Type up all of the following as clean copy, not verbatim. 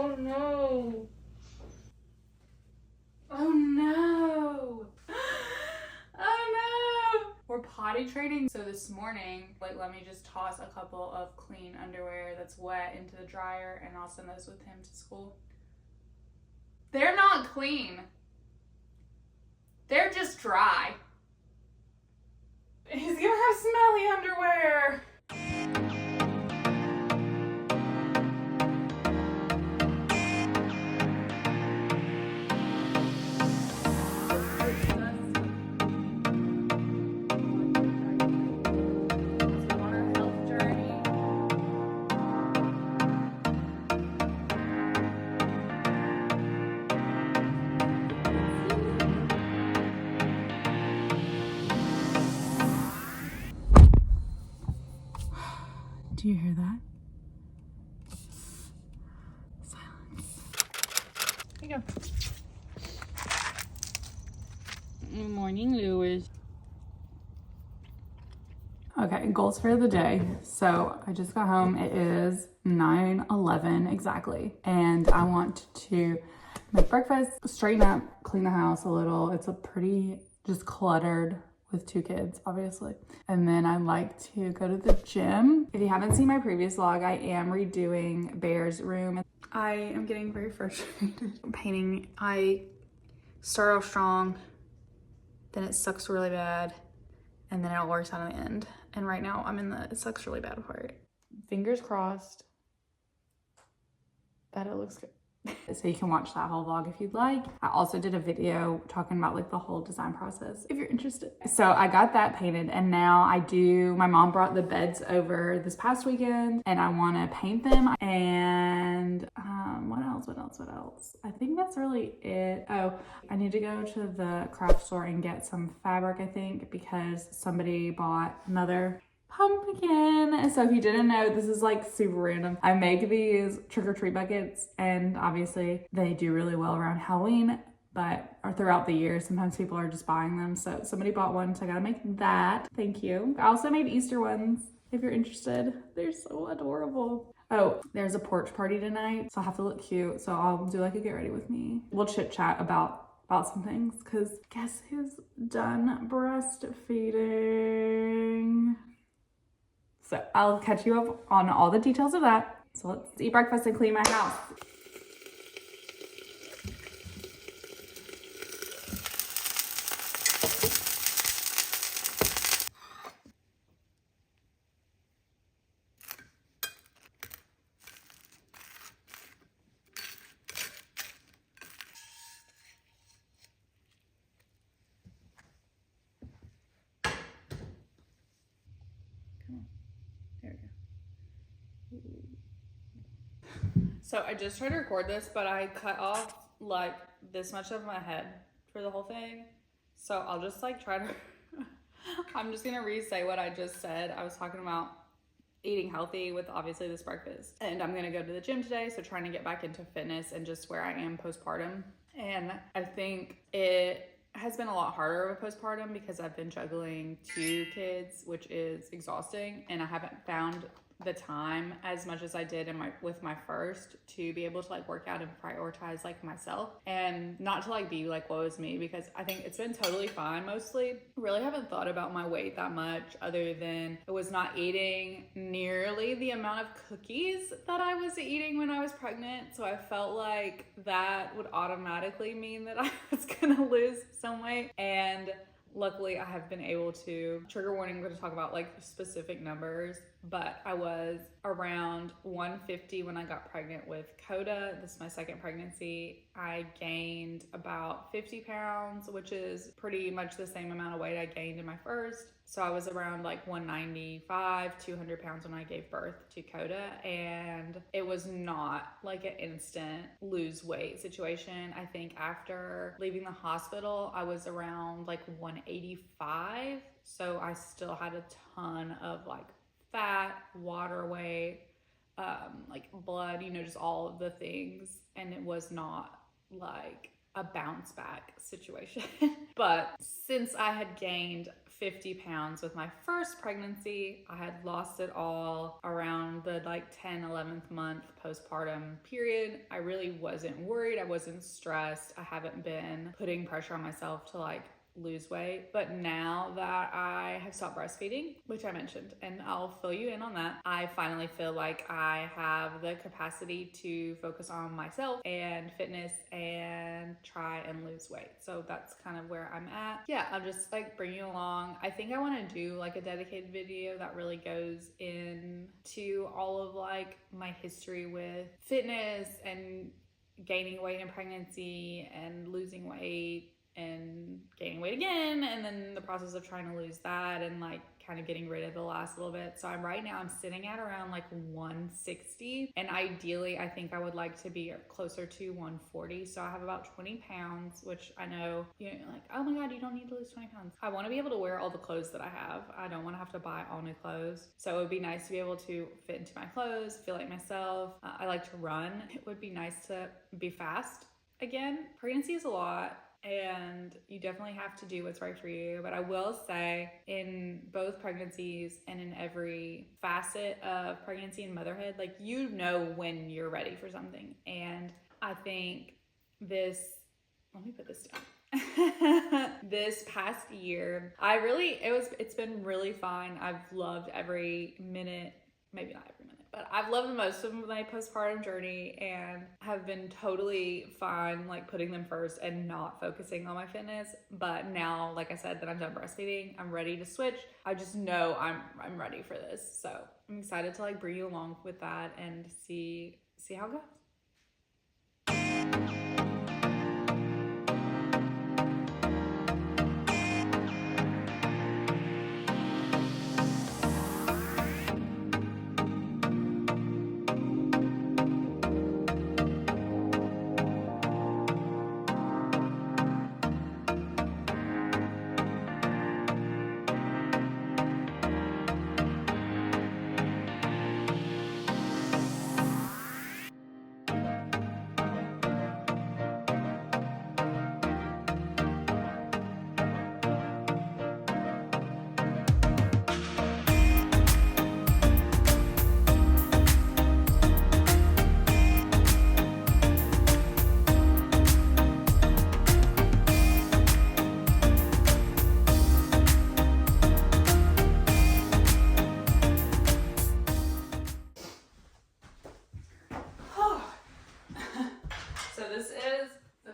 Oh no. Oh no. Oh no. We're potty training. So this morning, like, let me just toss a couple of clean underwear that's wet into the dryer and I'll send those with him to school. They're not clean. They're just dry. He's gonna have smelly underwear. Do you hear that? Silence. Here you go. Good morning, Lewis. Okay, goals for the day. So I just got home. It is 9:11 exactly. And I want to make breakfast, straighten up, clean the house a little. It's a pretty just cluttered with 2 kids, obviously. And then I'd like to go to the gym. If you haven't seen my previous vlog, I am redoing Bear's room. I am getting very frustrated. Painting, I start off strong, then it sucks really bad, and then it all works out in the end. And right now I'm in the it sucks really bad part. Fingers crossed that it looks good. So you can watch that whole vlog if you'd like. I also did a video talking about like the whole design process if you're interested. So I got that painted and now my mom brought the beds over this past weekend and I want to paint them. And what else? I think that's really it. Oh, I need to go to the craft store and get some fabric, I think, because somebody bought another pumpkin. So if you didn't know, this is like super random. I make these trick-or-treat buckets and obviously they do really well around Halloween, but or throughout the year, sometimes people are just buying them. So somebody bought one, so I gotta make that. Thank you. I also made Easter ones if you're interested. They're so adorable. Oh, there's a porch party tonight, so I have to look cute. So I'll do like a get ready with me. We'll chit chat about some things, because guess who's done breastfeeding? So I'll catch you up on all the details of that. So let's eat breakfast and clean my house. So I just tried to record this, but I cut off like this much of my head for the whole thing. So I'll just like try to, I'm just gonna re-say what I just said. I was talking about eating healthy with obviously this breakfast. And I'm gonna go to the gym today, so trying to get back into fitness and just where I am postpartum. And I think it has been a lot harder of a postpartum because I've been juggling 2 kids, which is exhausting, and I haven't found the time as much as I did with my first to be able to like work out and prioritize like myself and not to like be like woe is me, because I think it's been totally fine mostly. Really haven't thought about my weight that much other than I was not eating nearly the amount of cookies that I was eating when I was pregnant, so I felt like that would automatically mean that I was gonna lose some weight. And luckily I have been able to, trigger warning, I'm going to talk about like specific numbers, but I was around 150 when I got pregnant with Coda. This is my second pregnancy. I gained about 50 pounds, which is pretty much the same amount of weight I gained in my first. So I was around like 195, 200 pounds when I gave birth to Coda, and it was not like an instant lose weight situation. I think after leaving the hospital, I was around like 185. So I still had a ton of like fat, water weight, like blood, you know, just all of the things. And it was not like a bounce back situation. But since I had gained 50 pounds with my first pregnancy. I had lost it all around the like 11th month postpartum period. I really wasn't worried. I wasn't stressed. I haven't been putting pressure on myself to like lose weight. But now that I have stopped breastfeeding, which I mentioned, and I'll fill you in on that, I finally feel like I have the capacity to focus on myself and fitness and try and lose weight. So that's kind of where I'm at. Yeah, I'll just like bring you along. I think I want to do like a dedicated video that really goes into all of like my history with fitness and gaining weight in pregnancy and losing weight and gaining weight again, and then the process of trying to lose that and like kind of getting rid of the last little bit. So right now I'm sitting at around like 160, and ideally I think I would like to be closer to 140. So I have about 20 pounds, which I know you're like, oh my god, you don't need to lose 20 pounds. I want to be able to wear all the clothes that I have. I don't want to have to buy all new clothes. So it would be nice to be able to fit into my clothes, feel like myself. I like to run. It would be nice to be fast again. Pregnancy is a lot, and you definitely have to do what's right for you. But I will say, in both pregnancies and in every facet of pregnancy and motherhood, like, you know when you're ready for something. And I think this, let me put this down. This past year, it's been really fun. I've loved every minute, maybe not every minute, but I've loved most of my postpartum journey and have been totally fine like putting them first and not focusing on my fitness. But now, like I said, that I'm done breastfeeding, I'm ready to switch. I just know I'm ready for this. So I'm excited to like bring you along with that and see how it goes.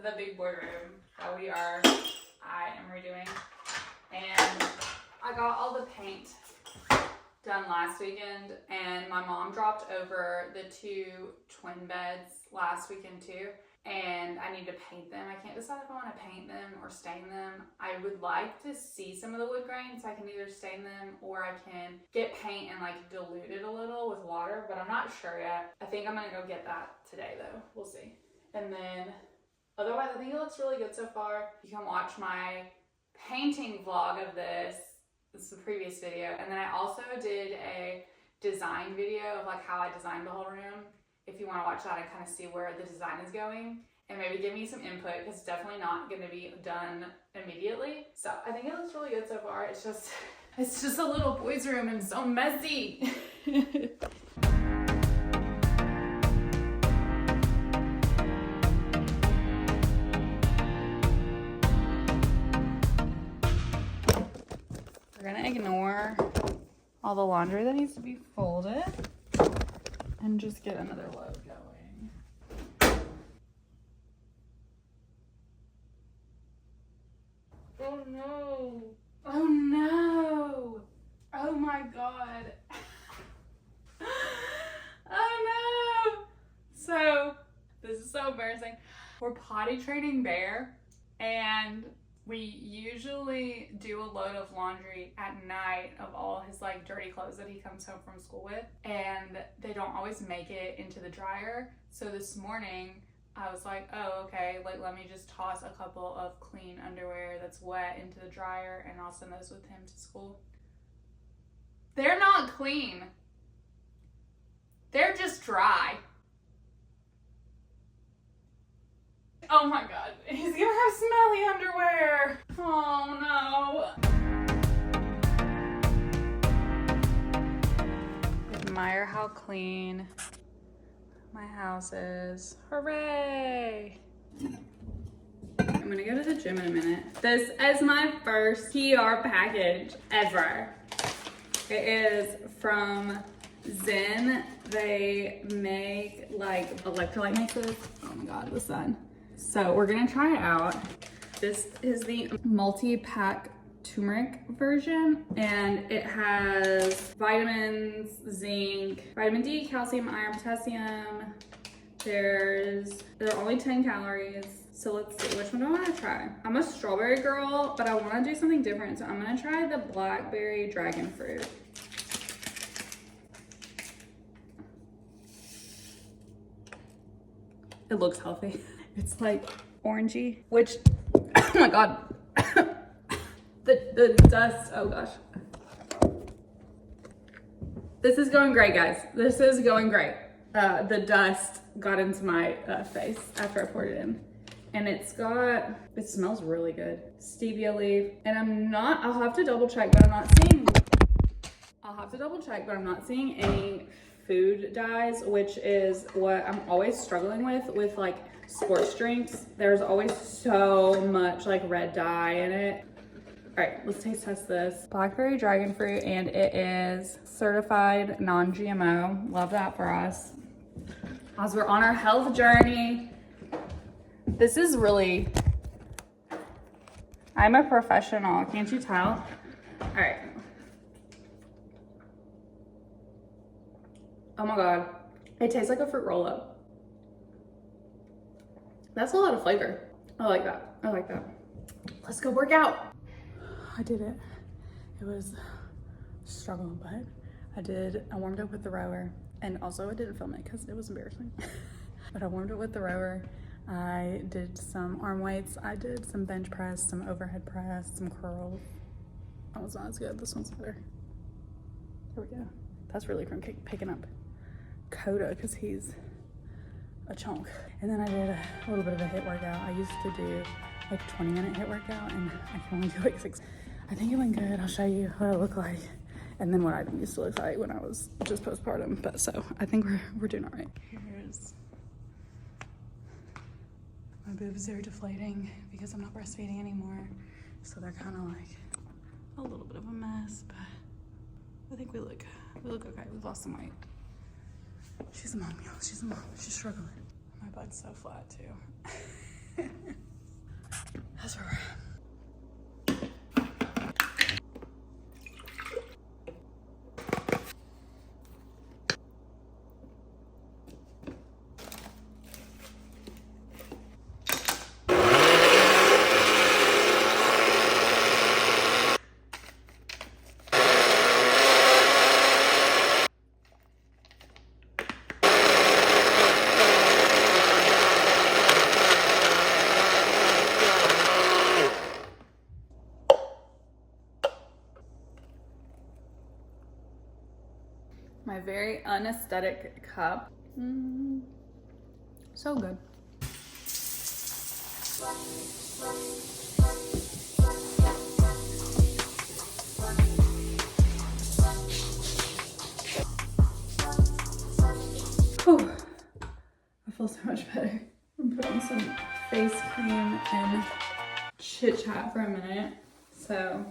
The big boy room that I am redoing, and I got all the paint done last weekend, and my mom dropped over the 2 twin beds last weekend too, and I need to paint them. I can't decide if I want to paint them or stain them. I would like to see some of the wood grain so I can either stain them or I can get paint and like dilute it a little with water, but I'm not sure yet. I think I'm gonna go get that today though. We'll see. And then otherwise, I think it looks really good so far. You can watch my painting vlog of this. This is the previous video. And then I also did a design video of like how I designed the whole room. If you want to watch that and kind of see where the design is going and maybe give me some input, because it's definitely not going to be done immediately. So I think it looks really good so far. It's just a little boys' room and so messy. We're gonna ignore all the laundry that needs to be folded and just get another load going. Oh no! Oh no! Oh my god! Oh no! So, this is so embarrassing. We're potty training Bear, and we usually do a load of laundry at night of all his like dirty clothes that he comes home from school with, and they don't always make it into the dryer. So this morning I was like, oh okay, like let me just toss a couple of clean underwear that's wet into the dryer and I'll send those with him to school. They're not clean. They're just dry. Oh my god, he's gonna have smelly underwear. Oh no. admire how clean my house is. Hooray! I'm gonna go to the gym in a minute. This is my first PR package ever. It is from Zen. They make like electrolyte mixes. Oh my God, the sun. So we're gonna try it out. This is the multi-pack turmeric version, and it has vitamins, zinc, vitamin D, calcium, iron, potassium. There are only 10 calories. So let's see, which one do I want to try? I'm a strawberry girl, but I want to do something different. So I'm gonna try the blackberry dragon fruit. It looks healthy. It's like orangey, which, oh my God. The dust, oh gosh. This is going great, guys. This is going great. The dust got into my face after I poured it in. And it smells really good. Stevia leaf. And I'll have to double check, but I'm not seeing any food dyes, which is what I'm always struggling with like sports drinks. There's always so much like red dye in it. All right, let's taste test this. Blackberry dragon fruit, and it is certified non-GMO. Love that for us. As we're on our health journey, this is really, I'm a professional, can't you tell? All right. Oh my God, it tastes like a fruit roll-up. That's a lot of flavor. I like that, I like that. Let's go work out. I did it. It was a struggle, but I warmed up with the rower, and also I didn't film it because it was embarrassing. But I warmed up with the rower. I did some arm weights. I did some bench press, some overhead press, some curls. That was not as good. This one's better. There we go. That's really from picking up Coda because he's a chunk. And then I did a little bit of a HIIT workout. I used to do like a 20-minute HIIT workout, and I can only do like 6. I think it went good. I'll show you what it looked like, and then what I used to look like when I was just postpartum. But so I think we're doing all right. Here's my boobs. Are deflating because I'm not breastfeeding anymore, so they're kind of like a little bit of a mess. But I think we look okay. We've lost some weight. She's a mom, y'all. She's a mom. She's struggling. My butt's so flat too. That's where we're at. My very unaesthetic cup. So good. Whew. I feel so much better. I'm putting some face cream and chit chat for a minute. So,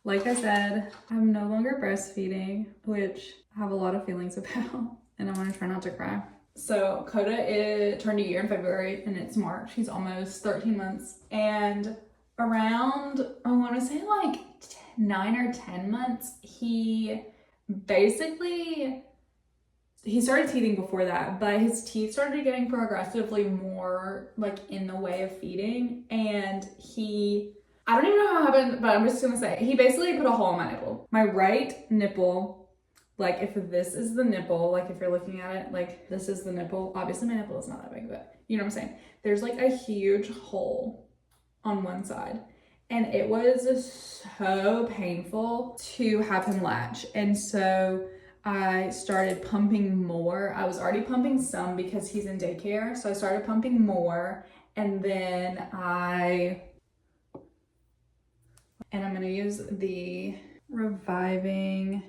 like I said, I'm no longer breastfeeding, which I have a lot of feelings about, and I want to try not to cry. So Coda turned a year in February, and it's March. He's almost 13 months. And around, I want to say like 9 or 10 months, he started teething before that, but his teeth started getting progressively more like in the way of feeding. And I don't even know how it happened, but I'm just gonna say, he basically put a hole in my nipple. My right nipple, like if this is the nipple, like if you're looking at it, like this is the nipple. Obviously my nipple is not that big, but you know what I'm saying? There's like a huge hole on one side. And it was so painful to have him latch. And so I started pumping more. I was already pumping some because he's in daycare. So I started pumping more, and then I'm gonna use the Reviving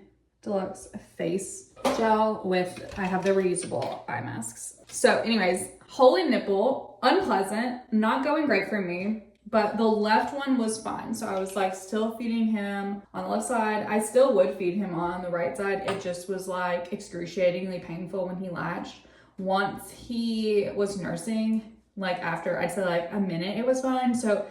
Deluxe face gel with, I have the reusable eye masks. So anyways, holy nipple, unpleasant, not going great for me. But the left one was fine. So I was like still feeding him on the left side. I still would feed him on the right side. It just was like excruciatingly painful when he latched. Once he was nursing, like after I'd say like a minute, it was fine. So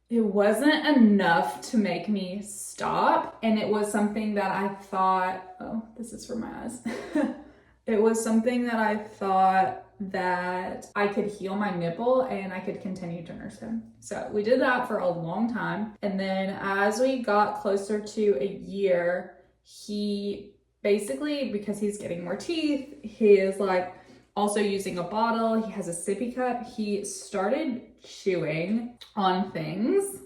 it wasn't enough to make me stop. And it was something that I thought, oh, this is for my eyes. It was something that I thought that I could heal my nipple and I could continue to nurse him. So we did that for a long time. And then as we got closer to a year, he basically, because he's getting more teeth, he is like also using a bottle. He has a sippy cup. He started chewing on things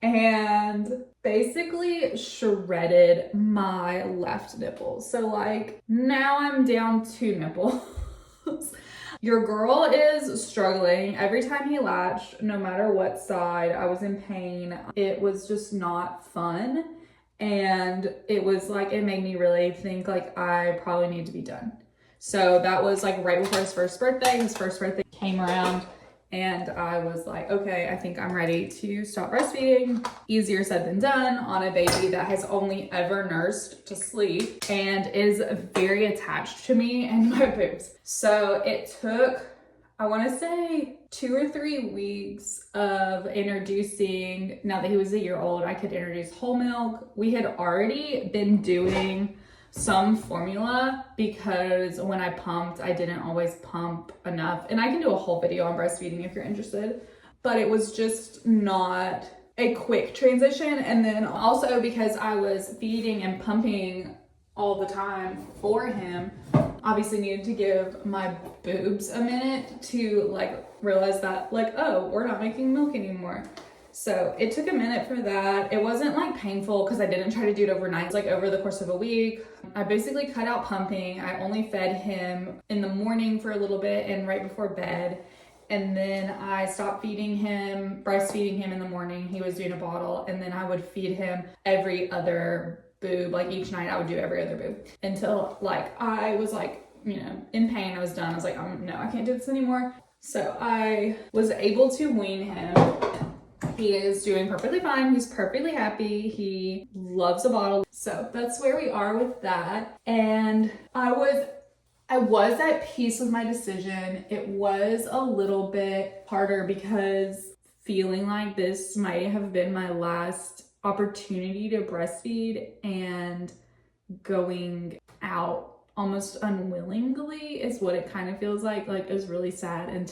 and basically shredded my left nipple. So like now I'm down 2 nipples. Your girl is struggling. Every time he latched, no matter what side, I was in pain. It was just not fun. And it was like, it made me really think like I probably need to be done. So that was like right before his first birthday. His first birthday came around and I was like, okay, I think I'm ready to stop breastfeeding. Easier said than done on a baby that has only ever nursed to sleep and is very attached to me and my boobs. So it took, I want to say 2 or 3 weeks of introducing, now that he was a year old, I could introduce whole milk. We had already been doing some formula because when I pumped, I didn't always pump enough. And I can do a whole video on breastfeeding if you're interested, but it was just not a quick transition. And then also because I was feeding and pumping all the time for him, obviously needed to give my boobs a minute to like realize that like, oh, we're not making milk anymore. So it took a minute for that. It wasn't like painful because I didn't try to do it overnight. It's like over the course of a week. I basically cut out pumping. I only fed him in the morning for a little bit and right before bed. And then I stopped feeding him, breastfeeding him in the morning. He was doing a bottle. And then I would feed him every other boob. Like each night I would do every other boob until like I was like, you know, in pain. I was done. I was like, no, I can't do this anymore. So I was able to wean him. He is doing perfectly fine. He's perfectly happy. He loves a bottle. So that's where we are with that. And I was at peace with my decision. It was a little bit harder because feeling like this might have been my last opportunity to breastfeed and going out almost unwillingly is what it kind of feels like. Like it was really sad. And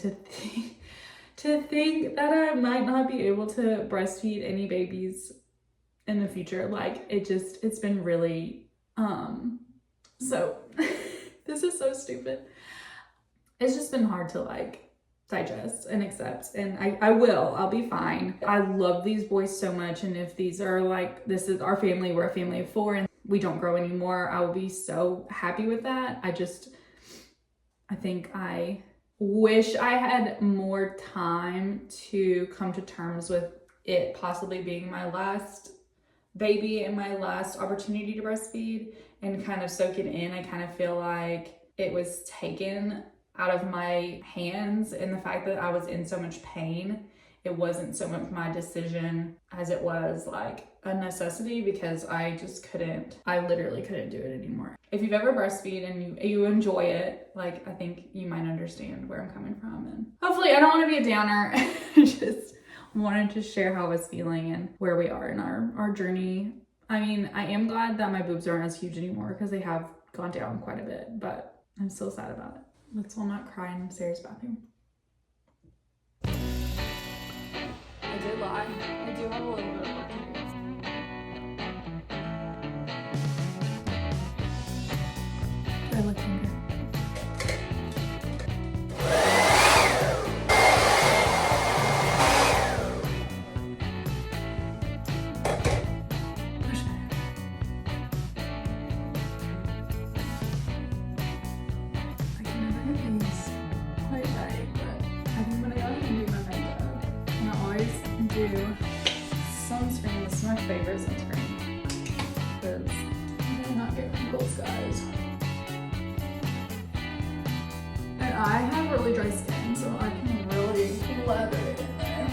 to think that I might not be able to breastfeed any babies in the future. Like it's been really, so this is so stupid. It's just been hard to like digest and accept. And I'll be fine. I love these boys so much. And if these are like, this is our family, we're a family of 4 and we don't grow anymore, I will be so happy with that. I think I wish I had more time to come to terms with it possibly being my last baby and my last opportunity to breastfeed and kind of soak it in. I kind of feel like it was taken out of my hands, and the fact that I was in so much pain, it wasn't so much my decision as it was like a necessity because I literally couldn't do it anymore. If you've ever breastfeed and you enjoy it, like I think you might understand where I'm coming from. And hopefully I don't want to be a downer. I just wanted to share how I was feeling and where we are in our journey. I mean, I am glad that my boobs aren't as huge anymore because they have gone down quite a bit, but I'm still sad about it. Let's all not cry in Sarah's bathroom. I did lie. I do have a little bit of work to do. I look hungry. I can never get these quite right, but I think when I go ahead and do my makeup, and I always do sunscreen. This is my favorite sunscreen because wrinkles, guys. And I have really dry skin, so I can really lather it in there.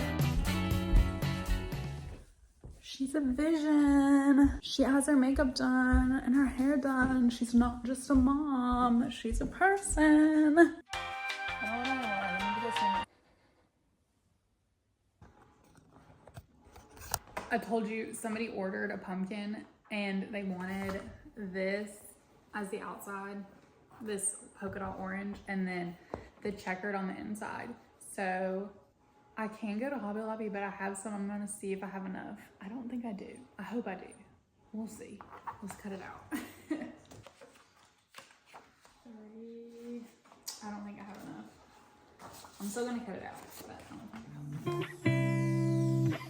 She's a vision. She has her makeup done and her hair done. She's not just a mom, she's a person. I told you somebody ordered a pumpkin and they wanted this as the outside, this polka dot orange, and then the checkered on the inside. So I can go to Hobby Lobby, but I have some. I'm gonna see if I have enough. I don't think I do. I hope I do. We'll see. Let's cut it out. 30. I don't think I have enough. I'm still gonna cut it out, but I don't think I have enough.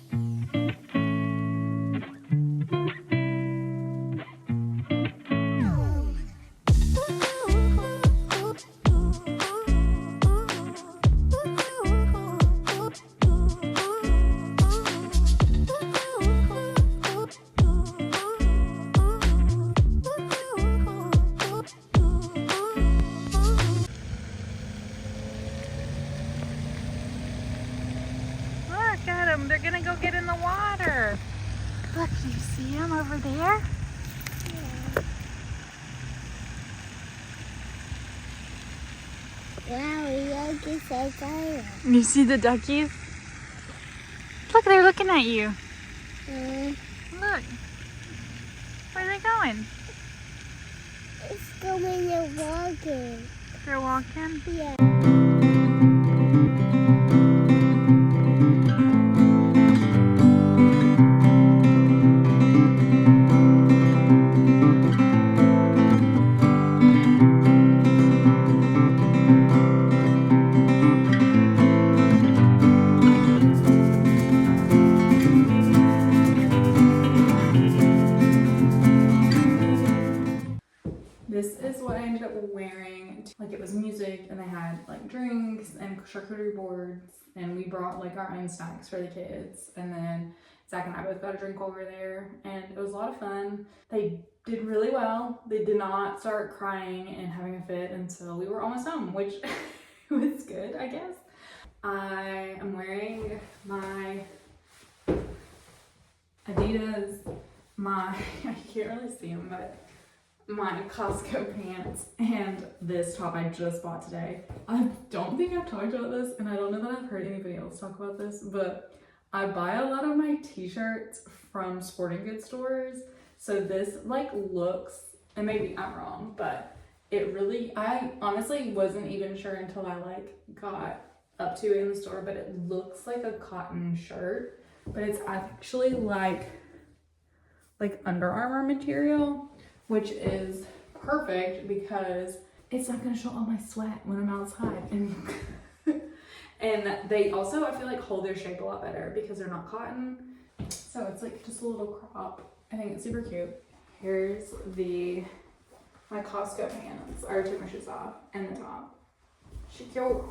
They're gonna go get in the water. Look, do you see them over there? Yeah. Wow, duckies are going. You see the duckies? Look, they're looking at you. Look. Where are they going? It's going and walking. They're walking? Yeah. This is what I ended up wearing. Like, it was music and they had like drinks and charcuterie boards, and we brought like our own snacks for the kids, and then Zach and I both got a drink over there, and it was a lot of fun. They did really well. They did not start crying and having a fit until we were almost home, which was good, I guess. I am wearing my Adidas, I can't really see them, but my Costco pants and this top I just bought today. I don't think I've talked about this, and I don't know that I've heard anybody else talk about this, but I buy a lot of my t-shirts from sporting goods stores. So this like looks, and maybe I'm wrong, but it really, I honestly wasn't even sure until I like got up to it in the store, but it looks like a cotton shirt, but it's actually like Under Armour material, which is perfect because it's not gonna show all my sweat when I'm outside. And they also, I feel like, hold their shape a lot better because they're not cotton. So it's like just a little crop. I think it's super cute. Here's my Costco pants. I already took my shoes off, and the top. She cute.